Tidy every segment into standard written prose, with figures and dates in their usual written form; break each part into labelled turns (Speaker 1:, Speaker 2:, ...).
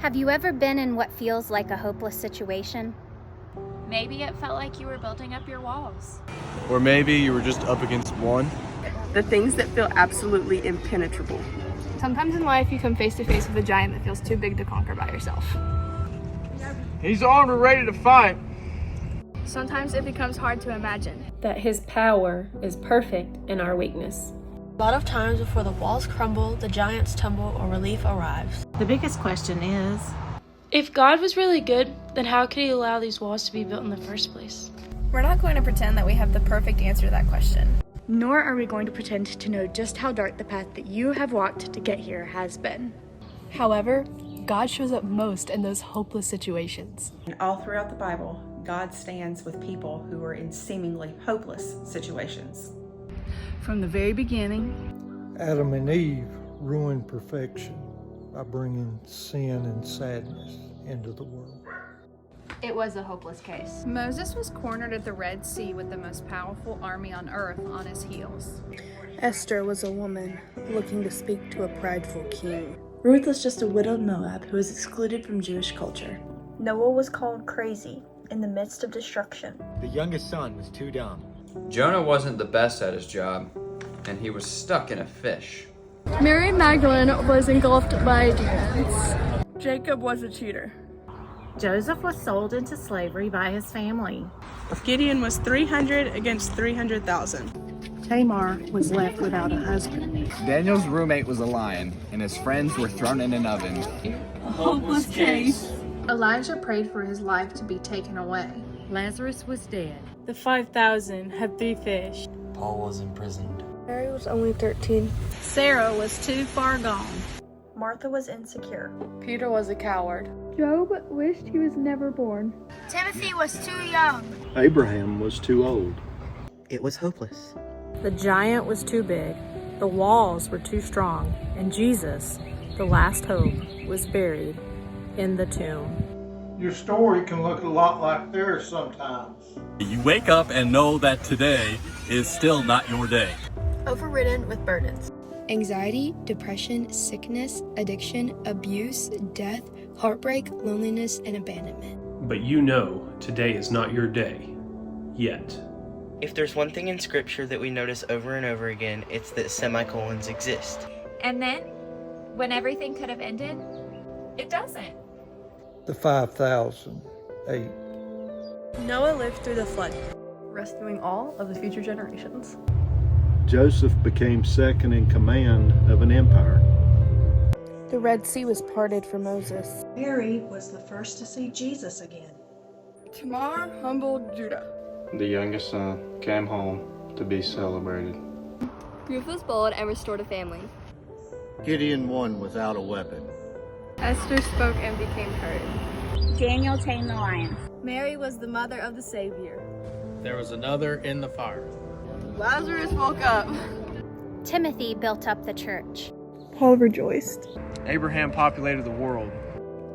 Speaker 1: Have you ever been in what feels like a hopeless situation?
Speaker 2: Maybe it felt like you were building up your walls.
Speaker 3: Or maybe you were just up against one.
Speaker 4: The things that feel absolutely impenetrable.
Speaker 5: Sometimes in life you come face to face with a giant that feels too big to conquer by yourself.
Speaker 3: He's armed and ready to fight.
Speaker 5: Sometimes it becomes hard to imagine
Speaker 6: that his power is perfect in our weakness.
Speaker 7: A lot of times before the walls crumble, the giants tumble, or relief arrives.
Speaker 8: The biggest question is,
Speaker 9: if God was really good, then how could he allow these walls to be built in the first place?
Speaker 5: We're not going to pretend that we have the perfect answer to that question.
Speaker 10: Nor are we going to pretend to know just how dark the path that you have walked to get here has been.
Speaker 11: However, God shows up most in those hopeless situations.
Speaker 12: And all throughout the Bible, God stands with people who are in seemingly hopeless situations.
Speaker 13: From the very beginning,
Speaker 14: Adam and Eve ruined perfection by bringing sin and sadness into the world.
Speaker 1: It was a hopeless case.
Speaker 15: Moses was cornered at the Red Sea with the most powerful army on earth on his heels.
Speaker 16: Esther was a woman looking to speak to a prideful king.
Speaker 17: Ruth was just a widowed Moab who was excluded from Jewish culture.
Speaker 18: Noah was called crazy in the midst of destruction.
Speaker 19: The youngest son was too dumb.
Speaker 20: Jonah wasn't the best at his job, and he was stuck in a fish.
Speaker 5: Mary Magdalene was engulfed by demons.
Speaker 4: Jacob was a cheater.
Speaker 8: Joseph was sold into slavery by his family.
Speaker 4: Gideon was 300 against 300,000.
Speaker 6: Tamar was left without a husband.
Speaker 2: Daniel's roommate was a lion, and his friends were thrown in an oven.
Speaker 4: A hopeless case.
Speaker 9: Elijah prayed for his life to be taken away.
Speaker 6: Lazarus was dead.
Speaker 5: The 5,000 had 3 fish.
Speaker 19: Paul was imprisoned.
Speaker 16: Mary was only 13.
Speaker 15: Sarah was too far gone.
Speaker 18: Martha was insecure.
Speaker 5: Peter was a coward.
Speaker 10: Job wished he was never born.
Speaker 7: Timothy was too young.
Speaker 3: Abraham was too old.
Speaker 10: It was hopeless.
Speaker 6: The giant was too big. The walls were too strong. And Jesus, the last hope, was buried in the tomb.
Speaker 14: Your story can look a lot like theirs sometimes.
Speaker 3: You wake up and know that today is still not your day.
Speaker 7: Overridden with burdens.
Speaker 11: Anxiety, depression, sickness, addiction, abuse, death, heartbreak, loneliness, and abandonment.
Speaker 4: But you know today is not your day. Yet.
Speaker 10: If there's one thing in Scripture that we notice over and over again, it's that semicolons exist.
Speaker 2: And then, when everything could have ended, it doesn't.
Speaker 14: The 5,000 ate.
Speaker 7: Noah lived through the flood,
Speaker 5: rescuing all of the future generations.
Speaker 3: Joseph became second in command of an empire.
Speaker 16: The Red Sea was parted for Moses. Mary was the first to see Jesus again.
Speaker 4: Tamar humbled Judah.
Speaker 3: The youngest son came home to be celebrated.
Speaker 5: Ruth was bold and restored a family.
Speaker 19: Gideon won without a weapon.
Speaker 5: Esther spoke and became heard.
Speaker 6: Daniel tamed the lion.
Speaker 7: Mary was the mother of the Savior.
Speaker 3: There was another in the fire.
Speaker 4: Lazarus woke up.
Speaker 1: Timothy built up the church.
Speaker 16: Paul rejoiced.
Speaker 3: Abraham populated the world.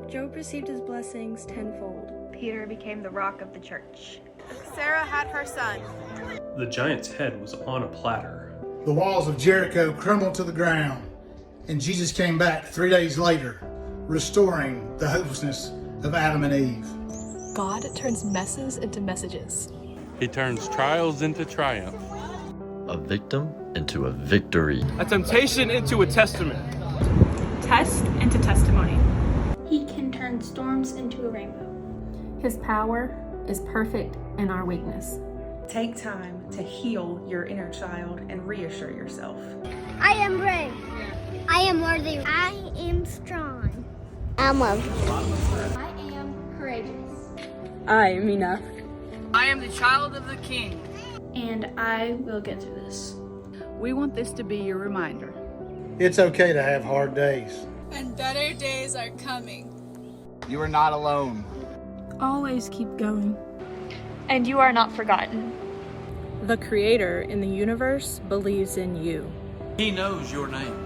Speaker 16: Job received his blessings tenfold.
Speaker 18: Peter became the rock of the church.
Speaker 7: Sarah had her son.
Speaker 4: The giant's head was on a platter.
Speaker 13: The walls of Jericho crumbled to the ground, and Jesus came back 3 days later, restoring the hopelessness of Adam and Eve.
Speaker 11: God turns messes into messages.
Speaker 3: He turns trials into triumph.
Speaker 14: A victim into a victory.
Speaker 3: A temptation into a testament.
Speaker 5: Test into testimony.
Speaker 21: He can turn storms into a rainbow.
Speaker 6: His power is perfect in our weakness.
Speaker 12: Take time to heal your inner child and reassure yourself.
Speaker 22: I am brave. I am worthy. I am strong. I'm loved.
Speaker 21: I am courageous.
Speaker 5: I am enough.
Speaker 4: I am the child of the King.
Speaker 21: And I will get through this.
Speaker 13: We want this to be your reminder. It's okay to have hard days.
Speaker 4: And better days are coming.
Speaker 2: You are not alone.
Speaker 11: Always keep going.
Speaker 5: And you are not forgotten.
Speaker 6: The Creator in the universe believes in you.
Speaker 3: He knows your name.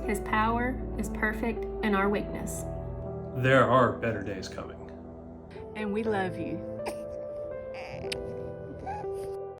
Speaker 6: His power is perfect in our weakness.
Speaker 4: There are better days coming.
Speaker 13: And we love you.